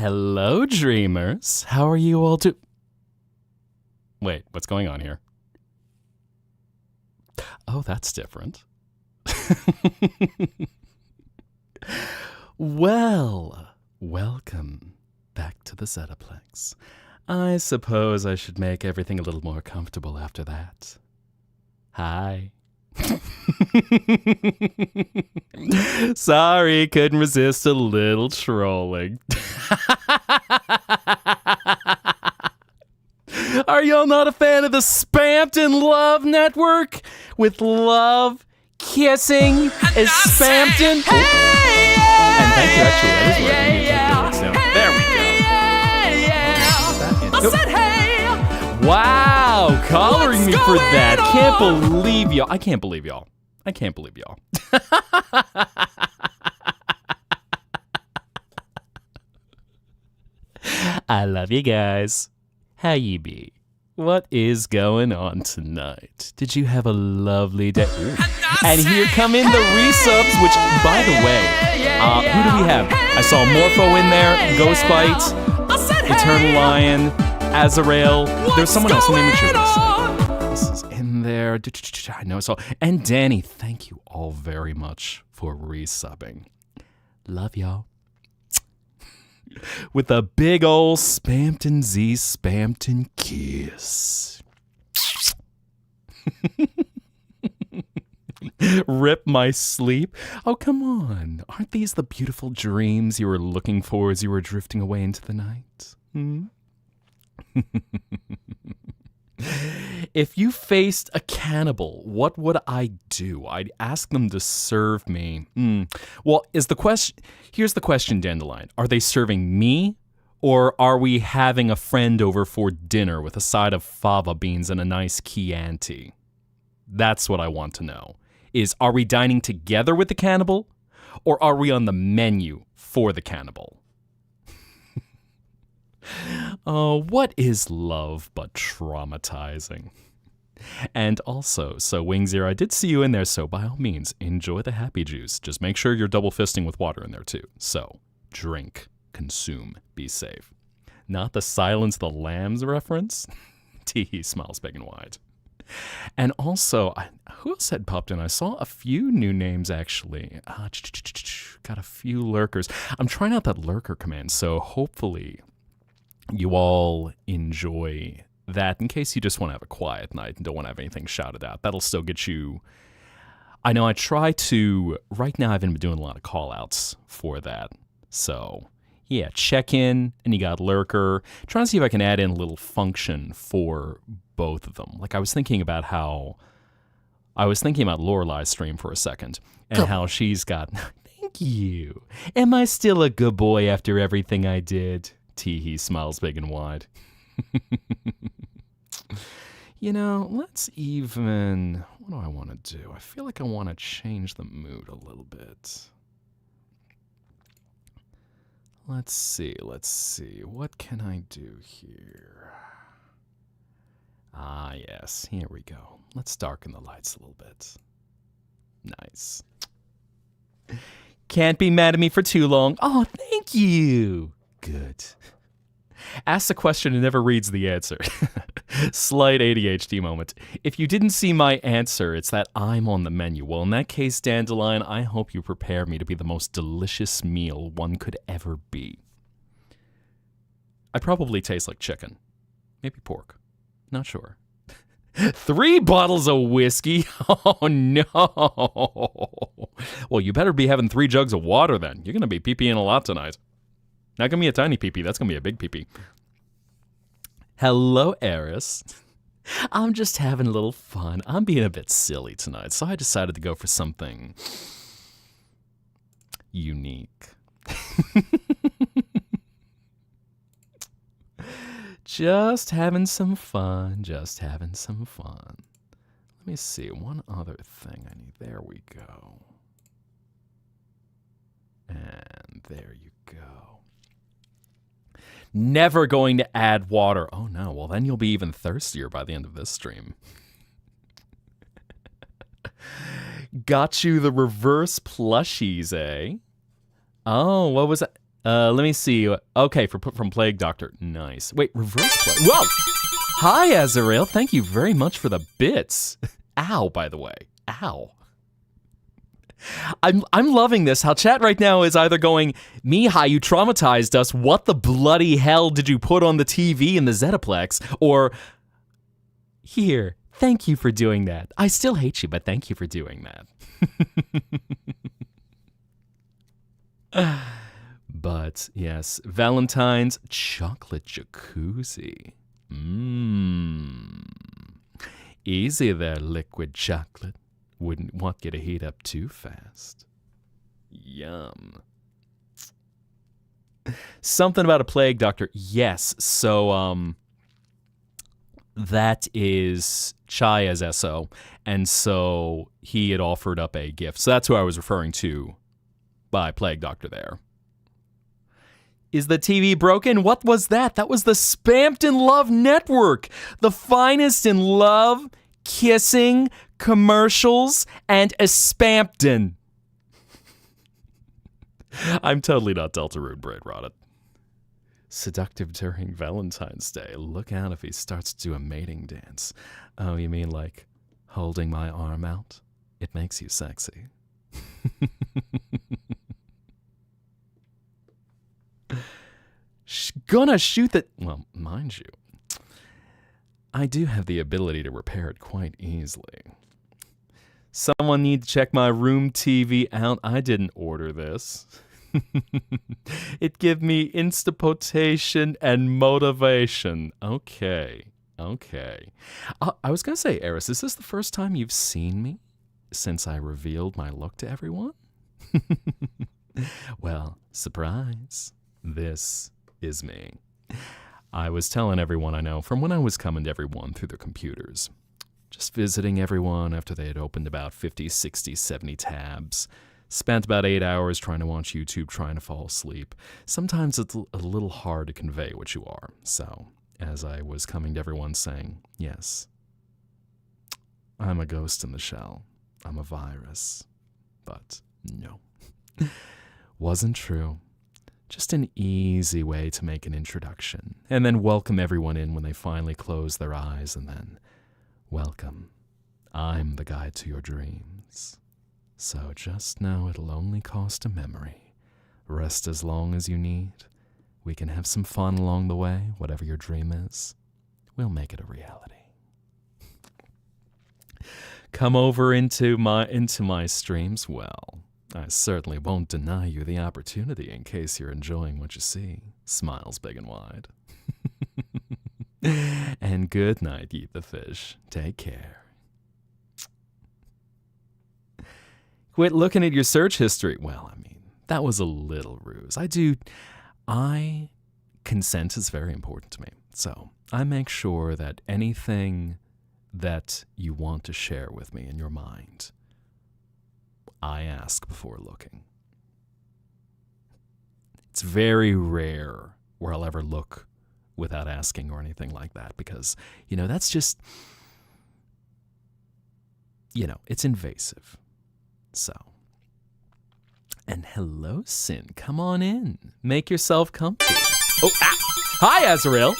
Hello, dreamers. How are you all Wait, what's going on here? Oh, that's different. Well, welcome back to the Zettaplex. I suppose I should make everything a little more comfortable after that. Hi. Sorry, couldn't resist a little trolling. Are y'all not a fan of the Spampton Love Network? With love, kissing, is Spampton? Hey, and thank you, actually, that is where I need to do it. So, there we go. I said hey. Wow, collaring What's me for that. going Can't on? believe y'all. I can't believe y'all. I can't believe y'all. I love you guys. How ye be? What is going on tonight? Did you have a lovely day? Ooh. And here come in the resubs, which, by the way, who do we have? I saw Morpho in there, Ghostbite, Eternal Lion, Azrael. There's someone else. Let me make sure this is in there. I know it's all. And Danny, thank you all very much for resubbing. Love y'all. With a big ol' Spampton Z Spampton kiss. Rip my sleep. Oh, come on. Aren't these the beautiful dreams you were looking for as you were drifting away into the night? If you faced a cannibal, what would I do? I'd ask them to serve me. Well, here's the question, Dandelion. Are they serving me, or are we having a friend over for dinner with a side of fava beans and a nice Chianti? That's what I want to know. Are we dining together with the cannibal, or are we on the menu for the cannibal? Oh, what is love but traumatizing? And also, so Wings Ear, I did see you in there, so by all means, enjoy the happy juice. Just make sure you're double fisting with water in there too. So, drink, consume, be safe. Not the Silence the Lambs reference? Teehee smiles big and wide. And also, who else had popped in? I saw a few new names, actually. Got a few lurkers. I'm trying out that lurker command, so hopefully you all enjoy that in case you just want to have a quiet night and don't want to have anything shouted out. That'll still get you... I know I try to... Right now, I haven't been doing a lot of call-outs for that. So, yeah, check in, and you got lurker. Trying to see if I can add in a little function for both of them. Like, I was thinking about Lorelei's stream for a second, and how she's got... Thank you. Am I still a good boy after everything I did? Teehee smiles big and wide. You know, let's even... What do I want to do? I feel like I want to change the mood a little bit. Let's see. What can I do here? Ah, yes. Here we go. Let's darken the lights a little bit. Nice. Can't be mad at me for too long. Oh, thank you. Good. Ask the question and never reads the answer. Slight ADHD moment. If you didn't see my answer, it's that I'm on the menu. Well, in that case, Dandelion, I hope you prepare me to be the most delicious meal one could ever be. I probably taste like chicken. Maybe pork. Not sure. 3 bottles of whiskey? Oh, no. Well, you better be having 3 jugs of water then. You're going to be pee-peeing a lot tonight. Not going to be a tiny pee-pee. That's going to be a big pee-pee. Hello, Eris. I'm just having a little fun. I'm being a bit silly tonight, so I decided to go for something unique. Just having some fun. Let me see. One other thing I need. There we go. And there you go. Never going to add water. Oh no, well then you'll be even thirstier by the end of this stream. Got you the reverse plushies, eh? Oh, what was that? Let me see. Okay, from Plague Doctor. Nice. Wait, reverse play. Whoa! Hi, Azrael. Thank you very much for the bits. Ow, by the way. Ow. I'm loving this. How chat right now is either going, Mihai, you traumatized us. What the bloody hell did you put on the TV in the Zettaplex? Or, here, thank you for doing that. I still hate you, but thank you for doing that. But, yes, Valentine's chocolate jacuzzi. Easy there, liquid chocolate. Wouldn't want you to heat up too fast. Yum. Something about a Plague Doctor. Yes, so, that is Chaya's SO, and so he had offered up a gift. So that's who I was referring to by Plague Doctor there. Is the TV broken? What was that? That was the Spamped in Love Network. The finest in love, kissing, commercials, and a Spampton. I'm totally not Deltarune Braid Rotted. Seductive during Valentine's Day. Look out if he starts to do a mating dance. Oh, you mean like holding my arm out? It makes you sexy. Gonna shoot the... Well, mind you, I do have the ability to repair it quite easily. Someone need to check my room TV out. I didn't order this. It give me instapotation and motivation. Okay. I was gonna say, Eris, is this the first time you've seen me since I revealed my look to everyone? Well, surprise. This is me. I was telling everyone I know from when I was coming to everyone through their computers. Just visiting everyone after they had opened about 50, 60, 70 tabs. Spent about 8 hours trying to watch YouTube, trying to fall asleep. Sometimes it's a little hard to convey what you are. So, as I was coming to everyone saying, yes, I'm a ghost in the shell. I'm a virus. But no. Wasn't true. Just an easy way to make an introduction, and then welcome everyone in when they finally close their eyes, and then, welcome, I'm the guide to your dreams. So just know it'll only cost a memory. Rest as long as you need. We can have some fun along the way, whatever your dream is. We'll make it a reality. Come over into my streams, well, I certainly won't deny you the opportunity in case you're enjoying what you see. Smiles big and wide. And good night, eat the fish. Take care. Quit looking at your search history. Well, I mean, that was a little ruse. Consent is very important to me. So I make sure that anything that you want to share with me in your mind, I ask before looking. It's very rare where I'll ever look without asking or anything like that because, that's just, it's invasive. So, and hello, Sin. Come on in. Make yourself comfy. Oh, hi, Azrael.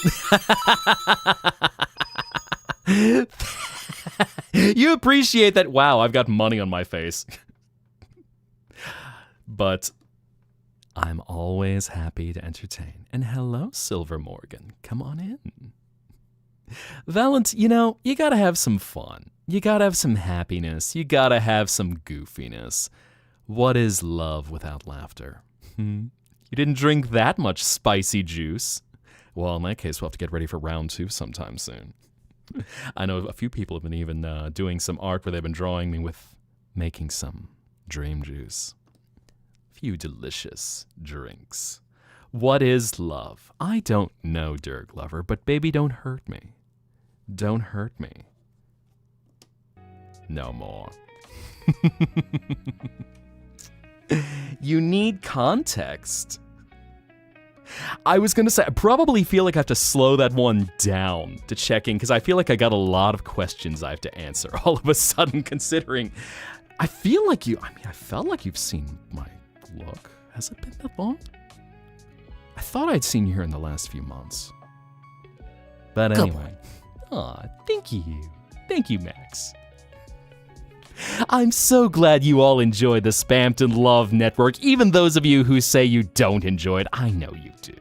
You appreciate that. Wow, I've got money on my face. But I'm always happy to entertain. And hello, Silver Morgan. Come on in. You gotta have some fun. You gotta have some happiness. You gotta have some goofiness. What is love without laughter? You didn't drink that much spicy juice. Well, in that case, we'll have to get ready for round 2 sometime soon. I know a few people have been even doing some art where they've been drawing me with making some dream juice. Few delicious drinks. What is love? I don't know, Dirk Lover, but baby, don't hurt me. Don't hurt me. No more. You need context. I was going to say, I probably feel like I have to slow that one down to check in because I feel like I got a lot of questions I have to answer all of a sudden considering I felt like you've seen my look. Has it been that long? I thought I'd seen you here in the last few months. But anyway. Aw, thank you. Thank you, Max. I'm so glad you all enjoy the Spampton Love Network, even those of you who say you don't enjoy it. I know you do.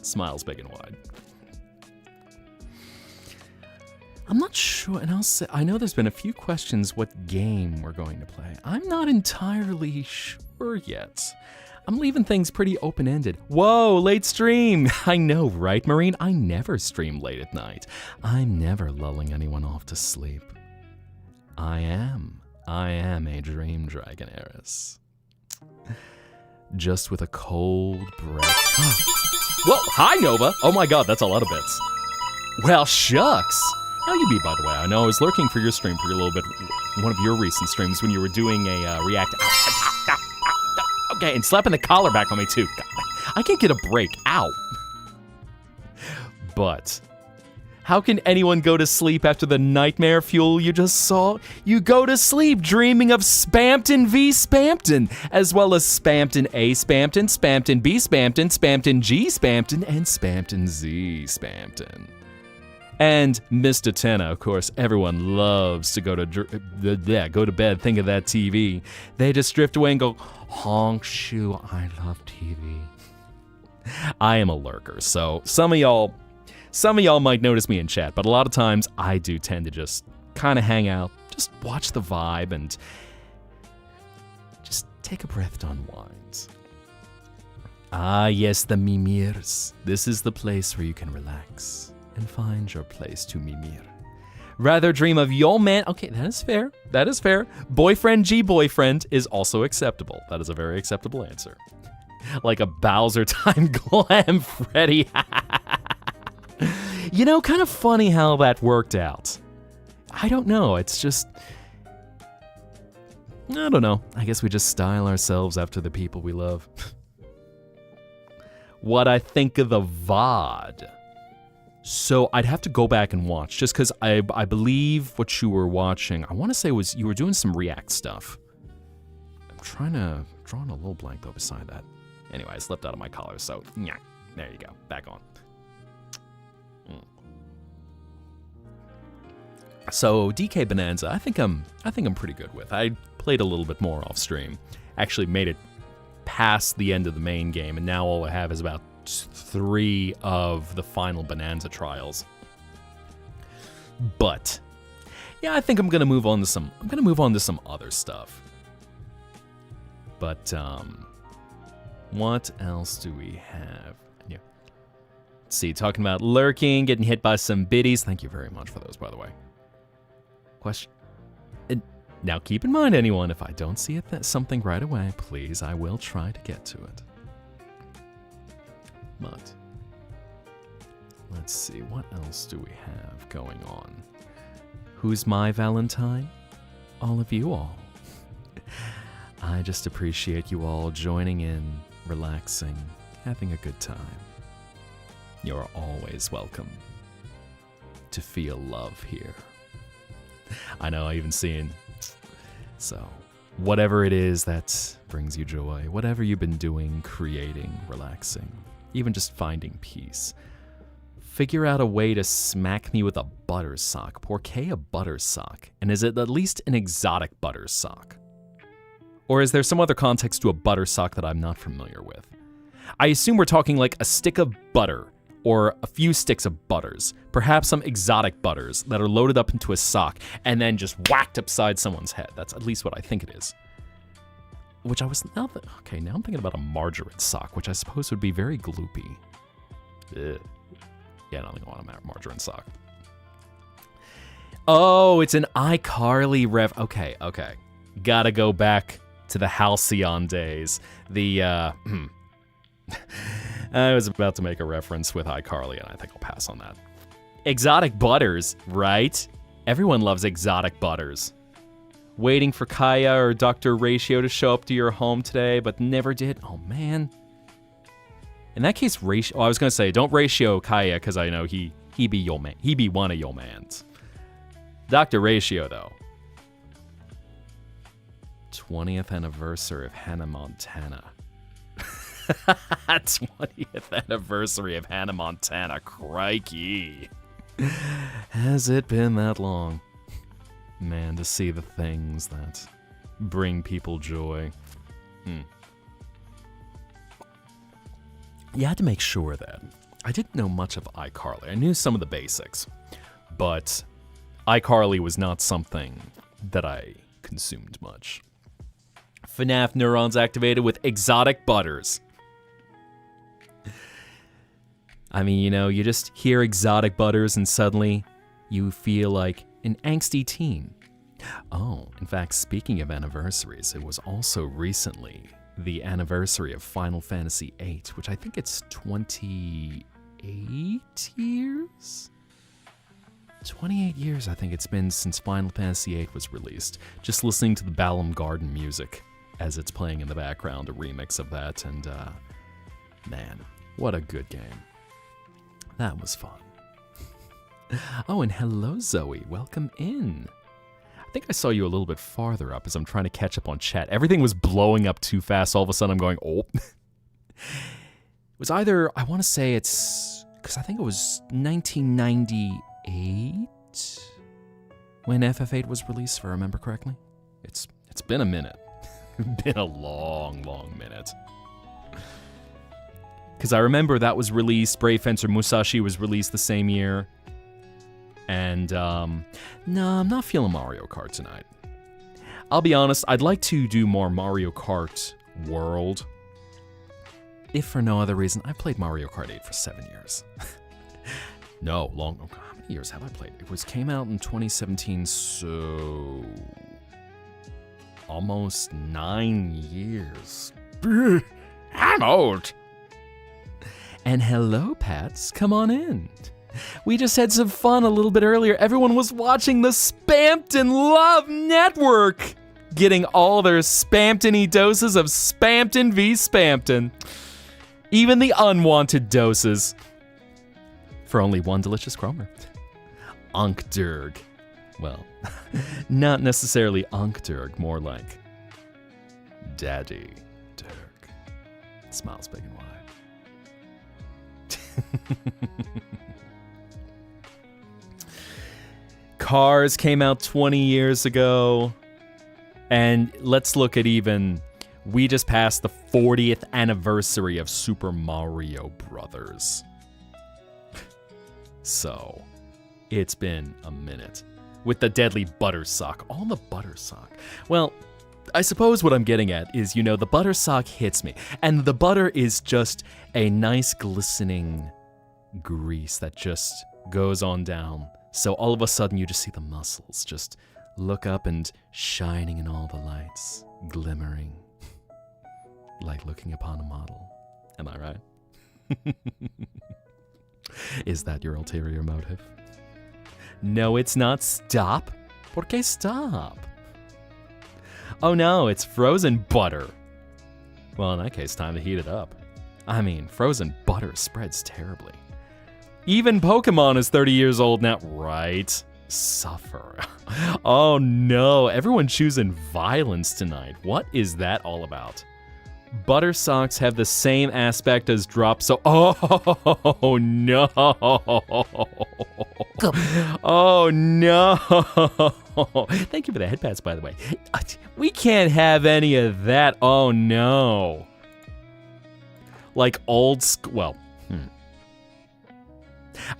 Smiles big and wide. I'm not sure, and I know there's been a few questions what game we're going to play. I'm not entirely sure yet. I'm leaving things pretty open-ended. Whoa, late stream! I know, right, Marine? I never stream late at night. I'm never lulling anyone off to sleep. I am a dream dragon heiress. Just with a cold breath. Whoa, hi Nova! Oh my god, that's a lot of bits. Well, shucks! How you be, by the way? I know I was lurking for your stream for a little bit, one of your recent streams when you were doing a react. Okay, and slapping the collar back on me too. God, I can't get a break. Ow. But how can anyone go to sleep after the nightmare fuel you just saw? You go to sleep dreaming of Spampton v Spampton, as well as Spampton A Spampton, Spampton B Spampton, Spampton G Spampton, and Spampton Z Spampton. And Mr. Tenna, of course, everyone loves to go to bed, think of that TV. They just drift away and go, honk shoe, I love TV. I am a lurker, so some of y'all might notice me in chat, but a lot of times I do tend to just kind of hang out, just watch the vibe, and just take a breath to unwind. Ah, yes, the mimirs. This is the place where you can relax and find your place to mimir. Rather dream of your man. Okay, that is fair. That is fair. Boyfriend G boyfriend is also acceptable. That is a very acceptable answer. Like a Bowser time glam Freddy. You know, kind of funny how that worked out. I don't know. It's just, I don't know. I guess we just style ourselves after the people we love. What I think of the VOD. So I'd have to go back and watch, just because I believe what you were watching, I want to say was you were doing some React stuff. I'm drawing a little blank though beside that. Anyway, I slipped out of my collar, so yeah, there you go, back on. So DK Bonanza, I think I'm pretty good with. I played a little bit more off stream. Actually made it past the end of the main game, and now all I have is about 3 of the final Bonanza trials. But yeah, I think I'm gonna move on to some other stuff. But what else do we have? Yeah. Let's see, talking about lurking, getting hit by some biddies. Thank you very much for those, by the way. Question. Now keep in mind, anyone, if I don't see something right away, please, I will try to get to it. But let's see, what else do we have going on? Who's my Valentine? All of you all. I just appreciate you all joining in, relaxing, having a good time. You're always welcome to feel love here. I know, I even seen. So, whatever it is that brings you joy, whatever you've been doing, creating, relaxing, even just finding peace, figure out a way to smack me with a butter sock. Porque a butter sock? And is it at least an exotic butter sock? Or is there some other context to a butter sock that I'm not familiar with? I assume we're talking like a stick of butter, or a few sticks of butters, perhaps some exotic butters that are loaded up into a sock and then just whacked upside someone's head. That's at least what I think it is. Which I was, now I'm thinking about a margarine sock, which I suppose would be very gloopy. Ugh. Yeah, I don't think I want a margarine sock. Oh, it's an iCarly ref. Okay. Gotta go back to the Halcyon days. I was about to make a reference with iCarly, and I think I'll pass on that. Exotic butters, right? Everyone loves exotic butters. Waiting for Kaya or Dr. Ratio to show up to your home today, but never did. Oh, man. In that case, Ratio... Oh, I was going to say, don't Ratio Kaya, because I know he be your man. He be one of your mans. Dr. Ratio, though. 20th anniversary of Hannah Montana. 20th anniversary of Hannah Montana. Crikey. Has it been that long? Man, to see the things that bring people joy. You had to make sure that I didn't know much of iCarly. I knew some of the basics, but iCarly was not something that I consumed much. FNAF neurons activated with exotic butters. I mean, you know, you just hear exotic butters and suddenly you feel like an angsty teen. Oh, in fact, speaking of anniversaries, it was also recently the anniversary of Final Fantasy VIII, which I think it's 28 years? 28 years I think it's been since Final Fantasy VIII was released. Just listening to the Balam Garden music as it's playing in the background, a remix of that, and man, what a good game. That was fun. Oh, and hello, Zoe. Welcome in. I think I saw you a little bit farther up as I'm trying to catch up on chat. Everything was blowing up too fast. All of a sudden, I'm going, oh. It was either, I want to say it's, because I think it was 1998 when FF8 was released, if I remember correctly. It's been a minute. Been a long, long minute. Because I remember that was released, Brave Fencer Musashi was released the same year. And, no, I'm not feeling Mario Kart tonight. I'll be honest, I'd like to do more Mario Kart World. If for no other reason, I played Mario Kart 8 for 7 years. No, how many years have I played? It came out in 2017, so almost 9 years. I'm old. And hello, Pats, come on in. We just had some fun a little bit earlier. Everyone was watching the Spampton Love Network, getting all their Spampton-y doses of Spampton v. Spampton. Even the unwanted doses. For only one delicious Cromer. Unkderg. Well, not necessarily Unkderg, more like Daddy Derg. Smiles big and wide. Cars came out 20 years ago. And let's look at we just passed the 40th anniversary of Super Mario Brothers. So, it's been a minute. With the deadly butter sock. All the butter sock. Well, I suppose what I'm getting at is, the butter sock hits me. And the butter is just a nice glistening grease that just goes on down. So all of a sudden you just see the muscles just look up and shining in all the lights, glimmering, like looking upon a model. Am I right? Is that your ulterior motive? No, it's not. Stop. ¿Por qué stop? Oh no, it's frozen butter. Well, in that case, time to heat it up. I mean, frozen butter spreads terribly. Even Pokemon is 30 years old now, right? Suffer. Oh no, everyone choosing violence tonight. What is that all about? Butter socks have the same aspect as drop so. Oh no. Oh no. Thank you for the head pats, by the way. We can't have any of that. Oh no. Like old school. Well,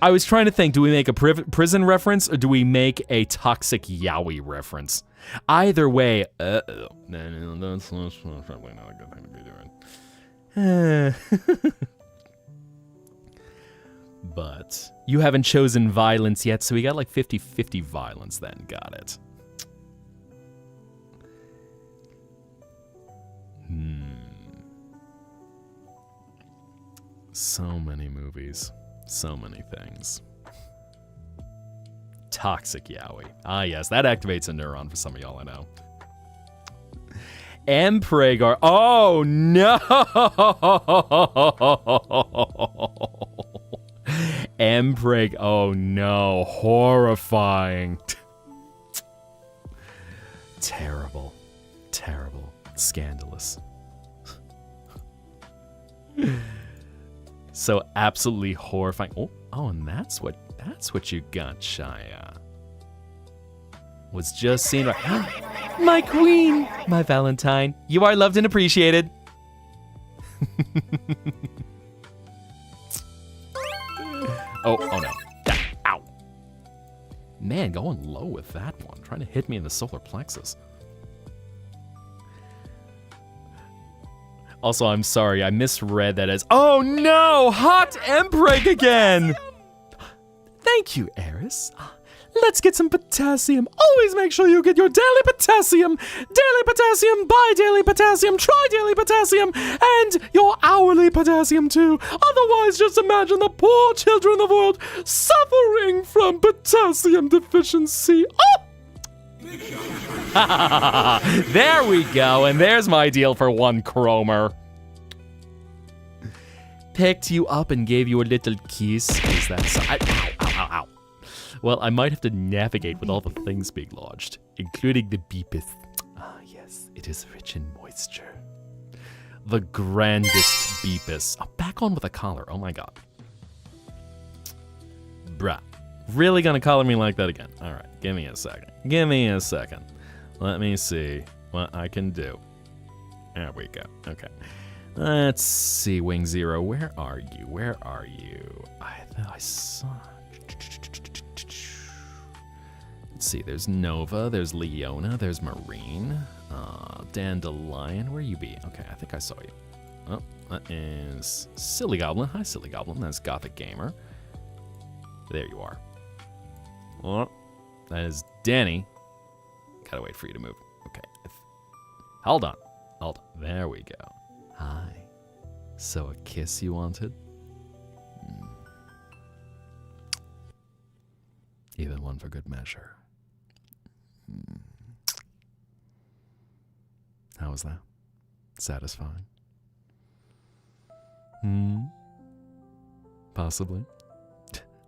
I was trying to think, do we make a prison reference or do we make a toxic yaoi reference? Either way, that's probably not a good thing to be doing. But you haven't chosen violence yet, so we got like 50-50 violence then. Got it. So many movies. So many things. Toxic yaoi. Ah, yes, that activates a neuron for some of y'all I know. Empregar. Oh, no! Empreg. Oh, no. Horrifying. Terrible. Terrible. Scandalous. So absolutely horrifying. Oh, and that's what you got, Shia. Was just seen right. My queen, my Valentine. You are loved and appreciated. Oh no. Ow. Man, going low with that one. Trying to hit me in the solar plexus. Also, I'm sorry, I misread that as, oh no, hot emperor again! Thank you, Eris. Let's get some potassium. Always make sure you get your daily potassium. Daily potassium, buy daily potassium, try daily potassium, and your hourly potassium too. Otherwise, just imagine the poor children of the world suffering from potassium deficiency. Oh! There we go, and there's my deal for 1 chromer. Picked you up and gave you a little kiss. Is that so? Ow. Well, I might have to navigate with all the things being lodged, including the beepeth. Ah, yes, it is rich in moisture. The grandest beepus. Oh, back on with a collar. Oh my god. Bruh. Really gonna collar me like that again? Alright, give me a second. Let me see what I can do. There we go. Okay. Let's see, Wing Zero. Where are you? I saw... Let's see, there's Nova, there's Leona, there's Marine, Dandelion, where you be? Okay, I think I saw you. Oh, that is Silly Goblin. Hi, Silly Goblin. That's Gothic Gamer. There you are. Oh, that is Danny. Gotta wait for you to move. Okay. Hold on. There we go. Hi. So a kiss you wanted? Even one for good measure. How was that? Satisfying? Possibly.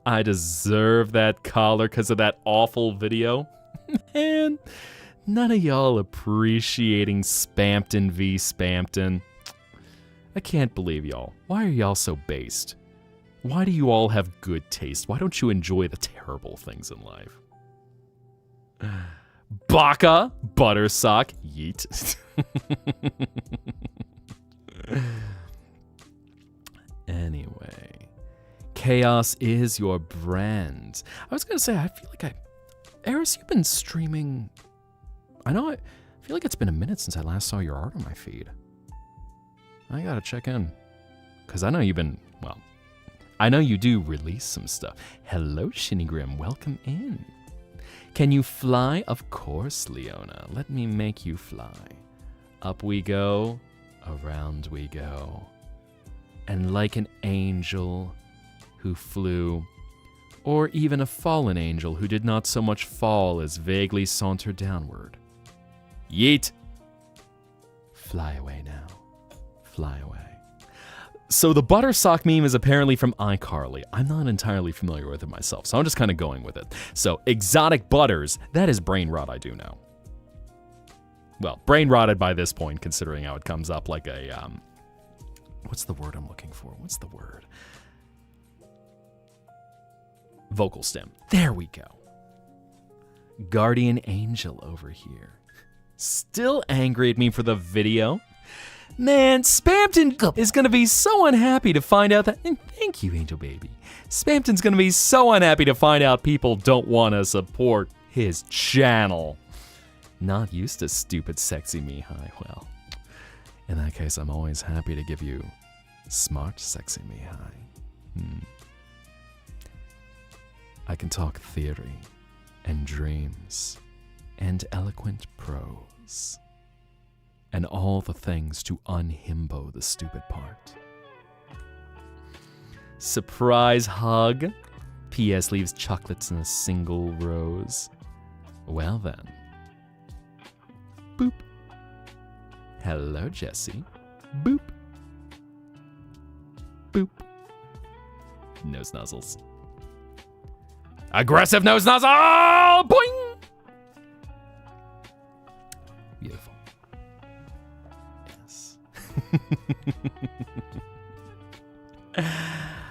I deserve that collar because of that awful video. Man, none of y'all appreciating Spampton v. Spampton. I can't believe y'all. Why are y'all so based? Why do you all have good taste? Why don't you enjoy the terrible things in life? Baka, Buttersock, yeet. Anyway, chaos is your brand. I was gonna say, I feel like Eris, you've been streaming. I feel like it's been a minute since I last saw your art on my feed. I gotta check in. Because I know you've been, well, I know you do release some stuff. Hello, Shinigrim, welcome in. Can you fly? Of course, Leona. Let me make you fly. Up we go, around we go. And like an angel who flew, or even a fallen angel who did not so much fall as vaguely saunter downward. Yeet! Fly away now. Fly away. So the Buttersock meme is apparently from iCarly. I'm not entirely familiar with it myself, so I'm just kind of going with it. So, exotic butters, that is brain rot, I do know. Well, brain rotted by this point, considering how it comes up like a, what's the word I'm looking for? What's the word? Vocal stem. There we go. Guardian Angel over here. Still angry at me for the video. Man, Spampton is going to be so unhappy to find out that... Thank you, Angel Baby. Spampton's going to be so unhappy to find out people don't want to support his channel. Not used to stupid, sexy Mihai. Well, in that case, I'm always happy to give you smart, sexy Mihai. I can talk theory and dreams and eloquent prose. And all the things to unhimbo the stupid part. Surprise hug. P.S. leaves chocolates in a single rose. Well then. Boop. Hello, Jesse. Boop. Boop. Nose nuzzles. Aggressive nose nuzzle! Boing! Beautiful.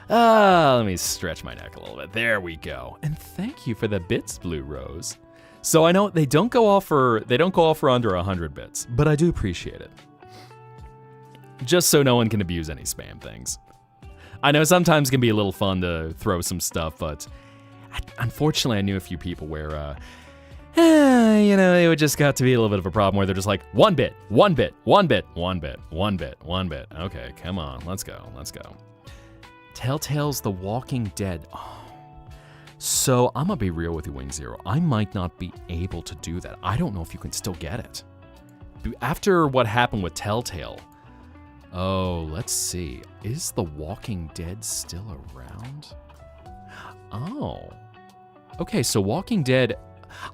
Let me stretch my neck a little bit. There we go. And thank you for the bits, Blue Rose. So I know they don't go off for under 100 bits, but I do appreciate it. Just so no one can abuse any spam things. I know sometimes it can be a little fun to throw some stuff, but unfortunately I knew a few people where, it would just got to be a little bit of a problem where they're just like, 1 bit, 1 bit, 1 bit, 1 bit, 1 bit, 1 bit. Okay, come on, let's go. Telltale's The Walking Dead. Oh. So I'm gonna be real with you, Wing Zero. I might not be able to do that. I don't know if you can still get it. After what happened with Telltale, let's see. Is The Walking Dead still around? Oh. Okay, so Walking Dead,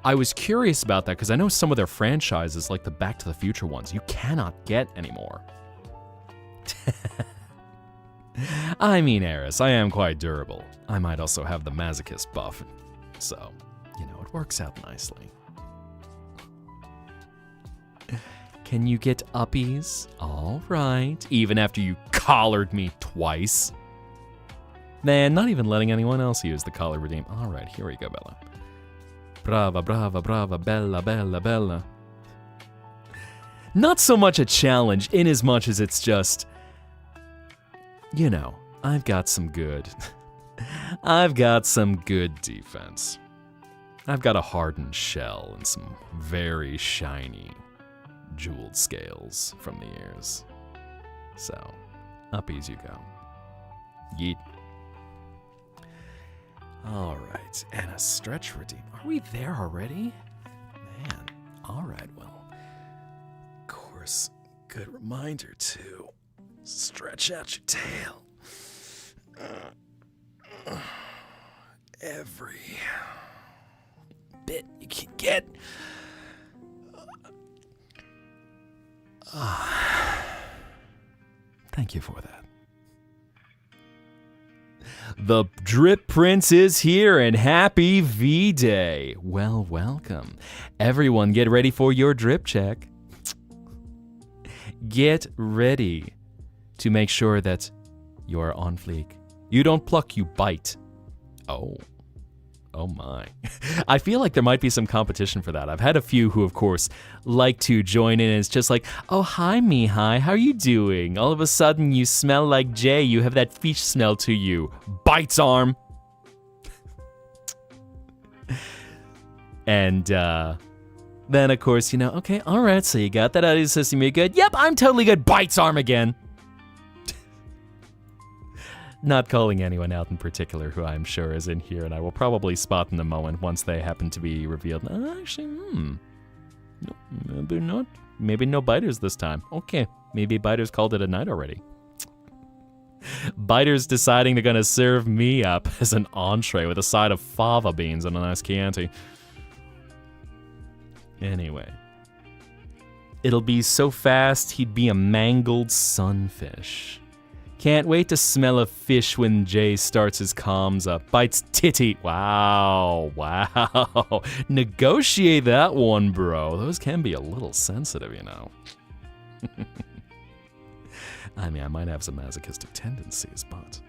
I was curious about that because I know some of their franchises, like the Back to the Future ones, you cannot get anymore. I mean, Eris, I am quite durable. I might also have the masochist buff, so, it works out nicely. Can you get uppies? All right, even after you collared me twice. Man, not even letting anyone else use the collar redeem. All right, here we go, Bella. Brava, brava, brava, bella, bella, bella. Not so much a challenge in as much as it's just, I've got some good defense. I've got a hardened shell and some very shiny jeweled scales from the ears. So, uppies you go. Yeet. All right, and a stretch redeem. Are we there already? Man, all right, well, of course, good reminder to stretch out your tail. Every bit you can get. Thank you for that. The Drip Prince is here, and happy V-Day. Well, welcome. Everyone get ready for your drip check. Get ready to make sure that you're on fleek. You don't pluck, you bite. Oh my. I feel like there might be some competition for that. I've had a few who, of course, like to join in. It's just like, oh, hi, Mihai. How are you doing? All of a sudden, you smell like Jay. You have that fish smell to you. Bites arm. And then, of course, okay, all right, so you got that out of your system. You're good. Yep, I'm totally good. Bites arm again. Not calling anyone out in particular who I'm sure is in here, and I will probably spot in a moment once they happen to be revealed. Actually, no, maybe not. Maybe no biters this time. Okay, maybe biters called it a night already. Biters deciding they're gonna serve me up as an entree with a side of fava beans and a nice Chianti. Anyway. It'll be so fast he'd be a mangled sunfish. Can't wait to smell a fish when Jay starts his comms up. Bites titty. Wow. Negotiate that one, bro. Those can be a little sensitive, I mean, I might have some masochistic tendencies, but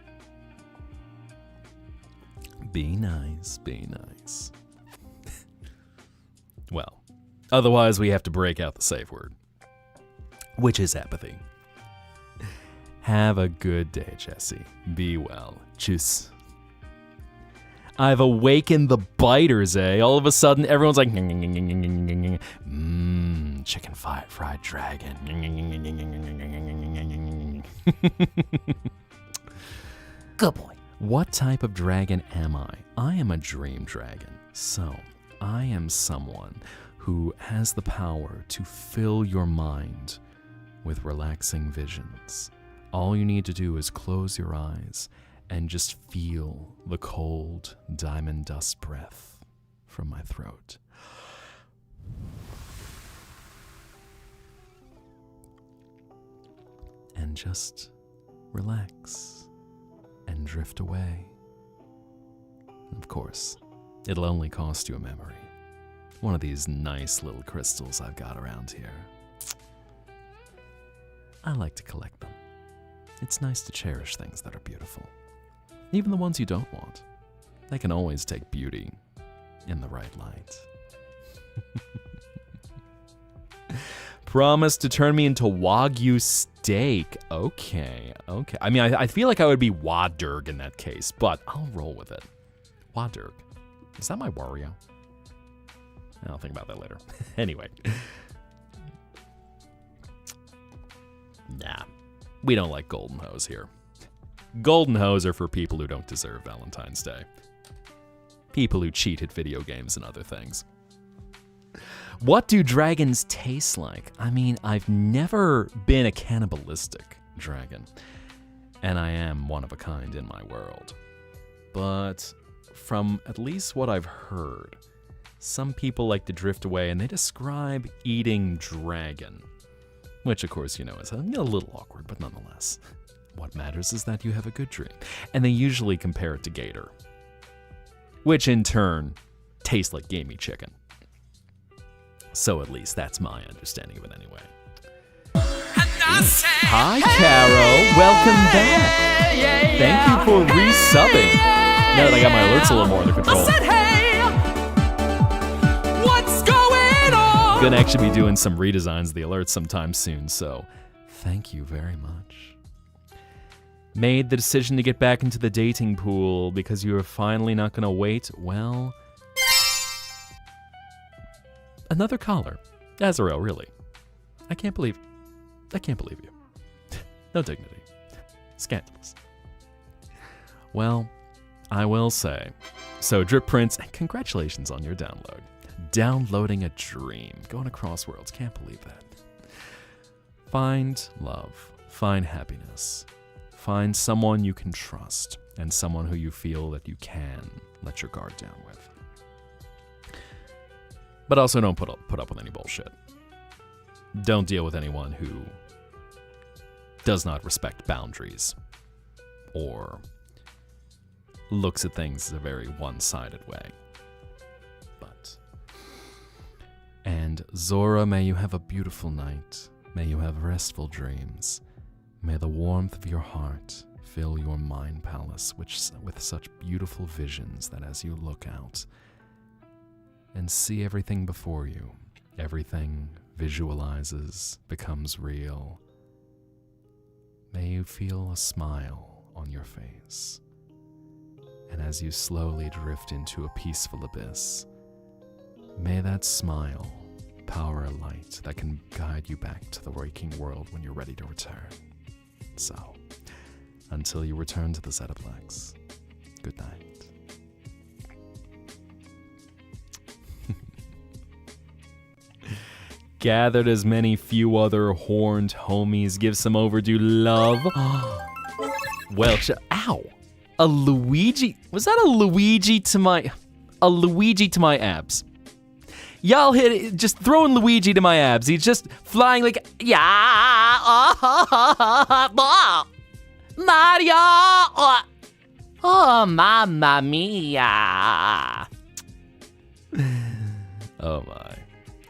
be nice. Well, otherwise we have to break out the safe word, which is apathy. Have a good day, Jesse. Be well. Tschüss. I've awakened the biters, eh? All of a sudden, everyone's like, chicken fried dragon. Good boy. What type of dragon am I? I am a dream dragon. So, I am someone who has the power to fill your mind with relaxing visions. All you need to do is close your eyes and just feel the cold diamond dust breath from my throat. And just relax and drift away. Of course, it'll only cost you a memory. One of these nice little crystals I've got around here. I like to collect them. It's nice to cherish things that are beautiful. Even the ones you don't want. They can always take beauty in the right light. Promise to turn me into Wagyu steak. Okay. I mean, I feel like I would be Wadurg in that case, but I'll roll with it. Wadurg. Is that my Wario? I'll think about that later. Anyway. Nah. We don't like golden hoes here. Golden hoes are for people who don't deserve Valentine's Day. People who cheat at video games and other things. What do dragons taste like? I mean, I've never been a cannibalistic dragon, and I am one of a kind in my world. But from at least what I've heard, some people like to drift away and they describe eating dragon, which of course, is a little awkward, but nonetheless. What matters is that you have a good dream. And they usually compare it to gator, which in turn tastes like gamey chicken. So at least that's my understanding of it anyway. Hi, Caro. Welcome back. Thank you for resubbing. Now that I got my alerts a little more under control. What's going on? Gonna actually be doing some redesigns of the alerts sometime soon, so thank you very much. Made the decision to get back into the dating pool because you are finally not gonna wait. Well, another caller. Azrael, really. I can't believe you. No dignity. Scandalous. Well, I will say. So, Drip Prince, congratulations on your download. Downloading a dream. Going across worlds. Can't believe that. Find love. Find happiness. Find someone you can trust. And someone who you feel that you can let your guard down with. But also don't put up with any bullshit. Don't deal with anyone who does not respect boundaries or looks at things a very one-sided way. And Zora, may you have a beautiful night. May you have restful dreams. May the warmth of your heart fill your mind palace with such beautiful visions that as you look out and see everything before you, everything visualizes, becomes real. May you feel a smile on your face. And as you slowly drift into a peaceful abyss, may that smile power a light that can guide you back to the waking world when you're ready to return. So, until you return to the Zettaplex, good night. Gathered as many few other horned homies, give some overdue love. Well, ow! A Luigi? Was that a Luigi to my abs? Y'all hit it, just throwing Luigi to my abs. He's just flying like, Mario! Oh, mamma mia! Oh my.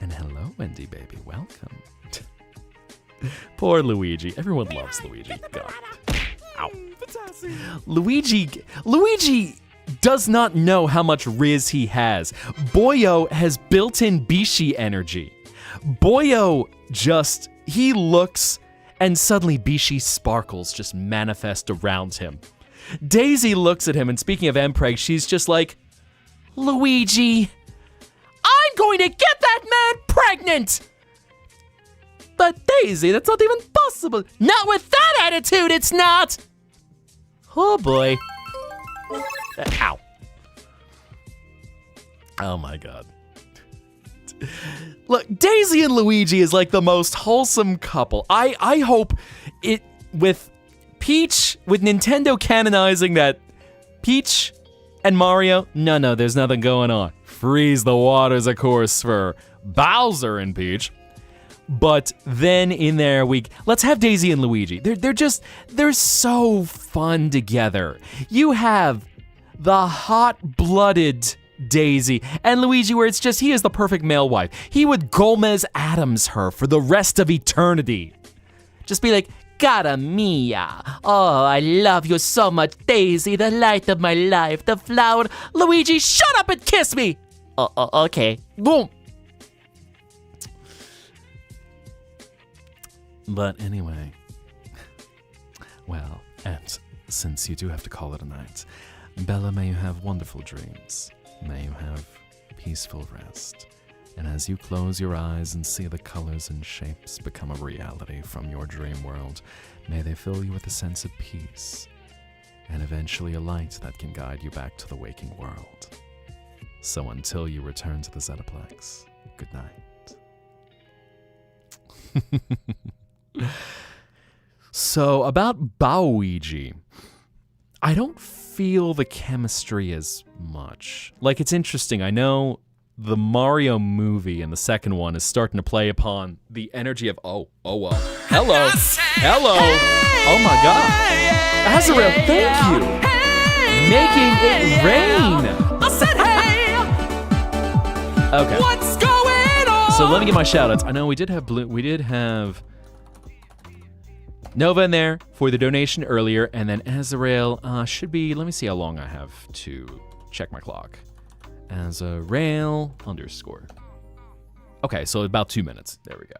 And hello, Wendy baby, welcome. Poor Luigi. Everyone loves Luigi. God. Ow. Luigi does not know how much Riz he has. Boyo has built-in Bishi energy. Boyo he looks and suddenly Bishi sparkles just manifest around him. Daisy looks at him and speaking of Mpreg, she's just like, Luigi, I'm going to get that man pregnant! But Daisy, that's not even possible. Not with that attitude, it's not! Oh boy. Ow. Oh my god. Look, Daisy and Luigi is like the most wholesome couple. I hope it, with Nintendo canonizing that Peach and Mario, no, there's nothing going on. Freeze the waters, of course, for Bowser and Peach. But then in there let's have Daisy and Luigi. They're so fun together. You have the hot-blooded Daisy and Luigi where it's just, he is the perfect male wife. He would Gomez Adams her for the rest of eternity. Just be like, cara mia. Oh, I love you so much, Daisy, the light of my life, the flower. Luigi, shut up and kiss me. Okay. Boom. But anyway, well, and since you do have to call it a night, Bella, may you have wonderful dreams. May you have peaceful rest. And as you close your eyes and see the colors and shapes become a reality from your dream world, may they fill you with a sense of peace, and eventually a light that can guide you back to the waking world. So until you return to the Zettaplex, good night. So about Baoigi, I don't feel the chemistry as much. Like, it's interesting, I know the Mario movie and the second one is starting to play upon the energy of hello, oh my god, Azrael, thank you, making it rain. I said hey. Okay, What's going on? so let me get my shout outs. I know we did have Nova in there for the donation earlier, and then Azrael should be, let me see how long I have to check my clock. Azrael _ Okay, so about 2 minutes. There we go.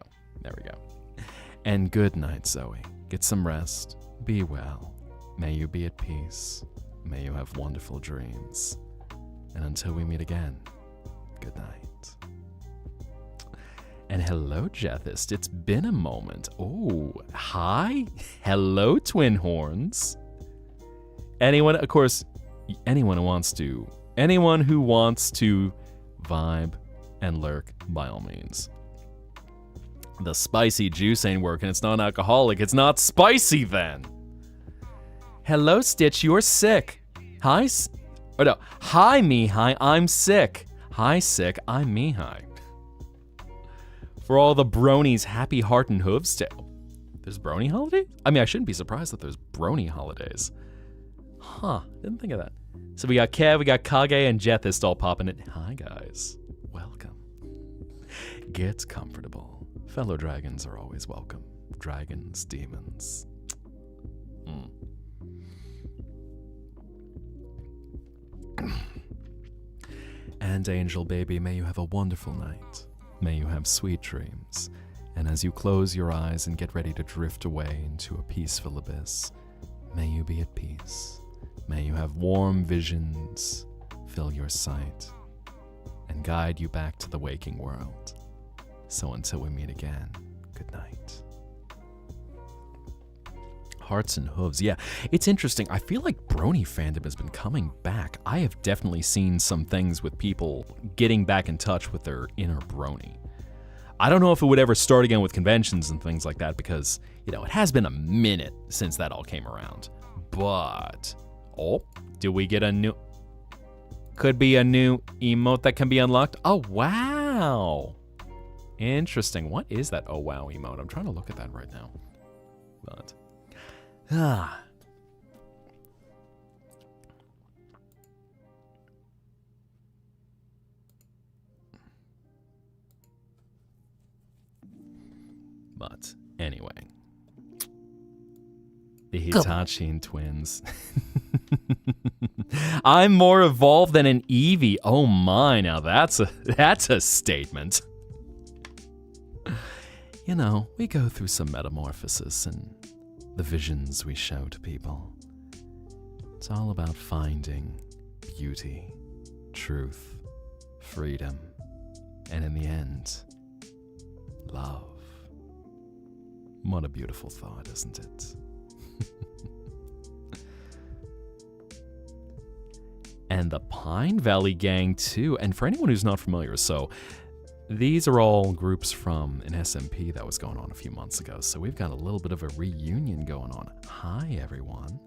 And good night, Zoe. Get some rest. Be well. May you be at peace. May you have wonderful dreams. And until we meet again, good night. And hello, Jethist. It's been a moment. Oh, hi. Hello, Twin Horns. Anyone who wants to vibe and lurk, by all means. The spicy juice ain't working. It's non-alcoholic. It's not spicy then. Hello, Stitch. You're sick. Hi, Mihai. I'm sick. Hi, sick. I'm Mihai. For all the bronies, happy heart and hooves to. There's brony holiday? I mean, I shouldn't be surprised that there's brony holidays. Huh, didn't think of that. So we got Kev, we got Kage, and Jethist all popping it. Hi, guys. Welcome. Get comfortable. Fellow dragons are always welcome. Dragons, demons. And Angel Baby, may you have a wonderful night. May you have sweet dreams. And as you close your eyes and get ready to drift away into a peaceful abyss, may you be at peace. May you have warm visions fill your sight and guide you back to the waking world. So until we meet again, good night. Hearts and hooves. Yeah, it's interesting. I feel like brony fandom has been coming back. I have definitely seen some things with people getting back in touch with their inner brony. I don't know if it would ever start again with conventions and things like that because, it has been a minute since that all came around. But, do we get a new... Could be a new emote that can be unlocked? Oh, wow. Interesting. What is that oh, wow emote? I'm trying to look at that right now. But... But anyway, the Hitachi twins. I'm more evolved than an Eevee. Oh my, now that's a statement. We go through some metamorphosis and the visions we show to people. It's all about finding beauty, truth, freedom, and in the end, love. What a beautiful thought, isn't it? And the Pine Valley Gang too. And for anyone who's not familiar, so these are all groups from an SMP that was going on a few months ago. So we've got a little bit of a reunion going on. Hi, everyone.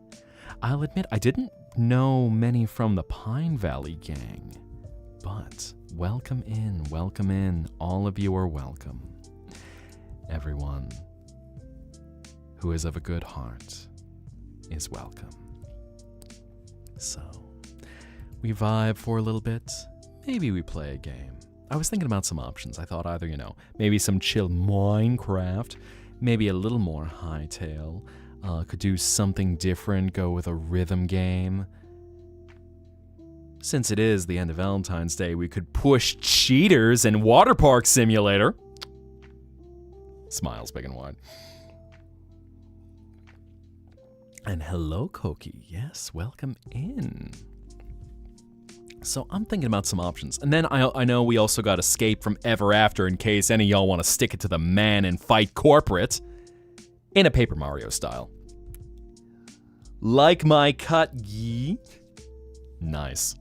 I'll admit, I didn't know many from the Pine Valley Gang, but welcome in. All of you are welcome. Everyone who is of a good heart is welcome. So, we vibe for a little bit. Maybe we play a game. I was thinking about some options. I thought either, maybe some chill Minecraft, maybe a little more hightail. Could do something different, go with a rhythm game. Since it is the end of Valentine's Day, we could push cheaters and water park simulator. Smiles big and wide. And hello, Koki. Yes, welcome in. So I'm thinking about some options. And then I know we also got Escape from Ever After in case any of y'all want to stick it to the man and fight corporate in a Paper Mario style. Like my cut, yee. Nice.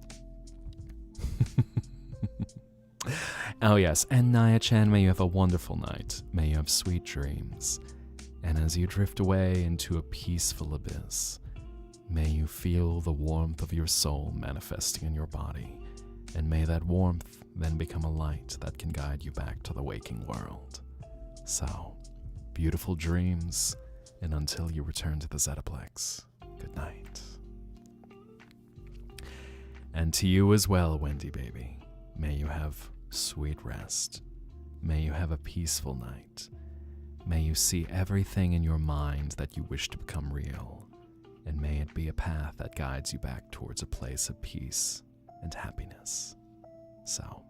Oh yes, and Naya-chan, may you have a wonderful night. May you have sweet dreams. And as you drift away into a peaceful abyss, may you feel the warmth of your soul manifesting in your body, and may that warmth then become a light that can guide you back to the waking world. So, beautiful dreams, and until you return to the Zettaplex, good night. And to you as well, Wendy baby, may you have sweet rest. May you have a peaceful night. May you see everything in your mind that you wish to become real. And may it be a path that guides you back towards a place of peace and happiness. So,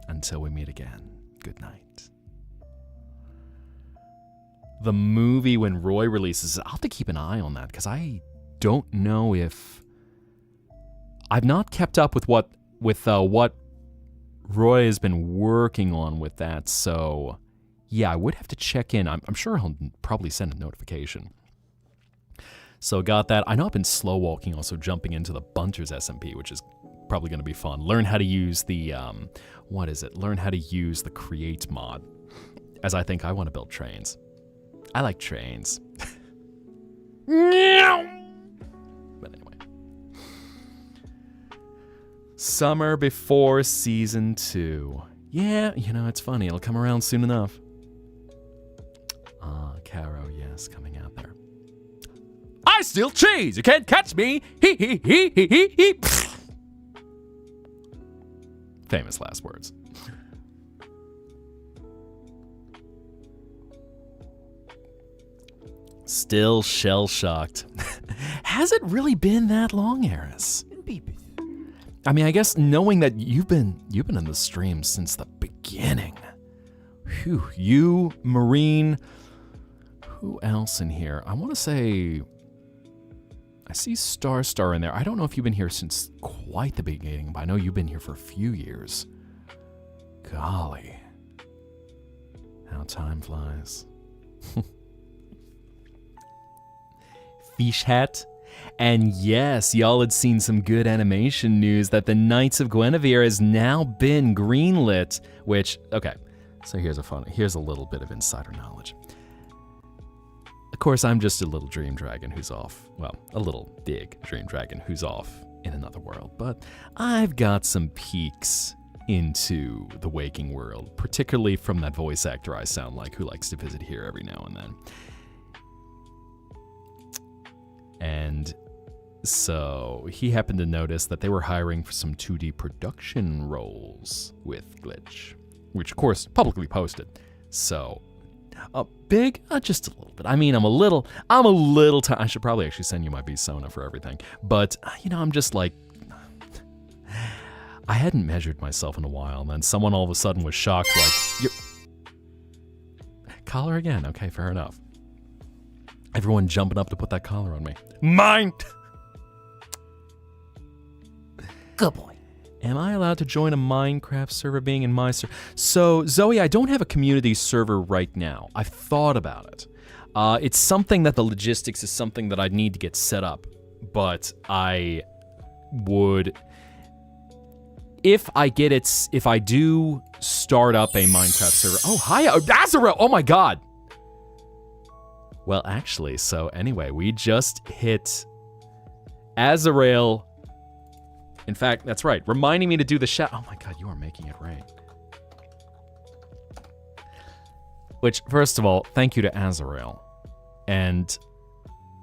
until we meet again, good night. The movie, when Roy releases, I'll have to keep an eye on that, because I don't know if... I've not kept up with what Roy has been working on with that, so... Yeah, I would have to check in. I'm sure he'll probably send a notification. So got that. I know I've been slow walking, also jumping into the Bunters SMP, which is probably going to be fun. Learn how to use the, Learn how to use the Create mod, as I think I want to build trains. I like trains. But anyway. Summer before season 2. Yeah, it's funny. It'll come around soon enough. Caro, yes, coming out there. I steal cheese! You can't catch me! Hee hee hee hee hee hee! Famous last words. Still shell-shocked. Has it really been that long, Eris? I mean, I guess knowing that you've been in the stream since the beginning. Whew, you, Marine, who else in here? I want to say, I see Star in there. I don't know if you've been here since quite the beginning, but I know you've been here for a few years. Golly, how time flies. Fish hat. And yes, y'all had seen some good animation news that the Knights of Guinevere has now been greenlit, which, okay, so here's a little bit of insider knowledge. Of course, I'm just a little dream dragon who's off, well, a little big dream dragon who's off in another world, but I've got some peeks into the waking world, particularly from that voice actor I sound like who likes to visit here every now and then. And so he happened to notice that they were hiring for some 2D production roles with Glitch, which of course publicly posted. So big, just a little bit. I mean, I'm a little I should probably actually send you my Bisona for everything. But I'm just like, I hadn't measured myself in a while, and then someone all of a sudden was shocked, like, you're... Collar again, okay, fair enough. Everyone jumping up to put that collar on me. Mine! Good boy. Am I allowed to join a Minecraft server being in my server? So, Zoe, I don't have a community server right now. I've thought about it. It's something that the logistics is something that I'd need to get set up. But I would... If I do start up a Minecraft server... Oh, hi, Azarel! Oh my god! Well, actually, so anyway, we just hit Azrael. In fact, that's right, reminding me to do the shout. Oh my god, you are making it rain. Which, first of all, thank you to Azrael. And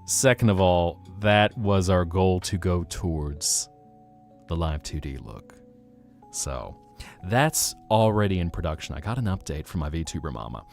second of all, that was our goal to go towards the live 2D look. So, that's already in production. I got an update from my VTuber mama.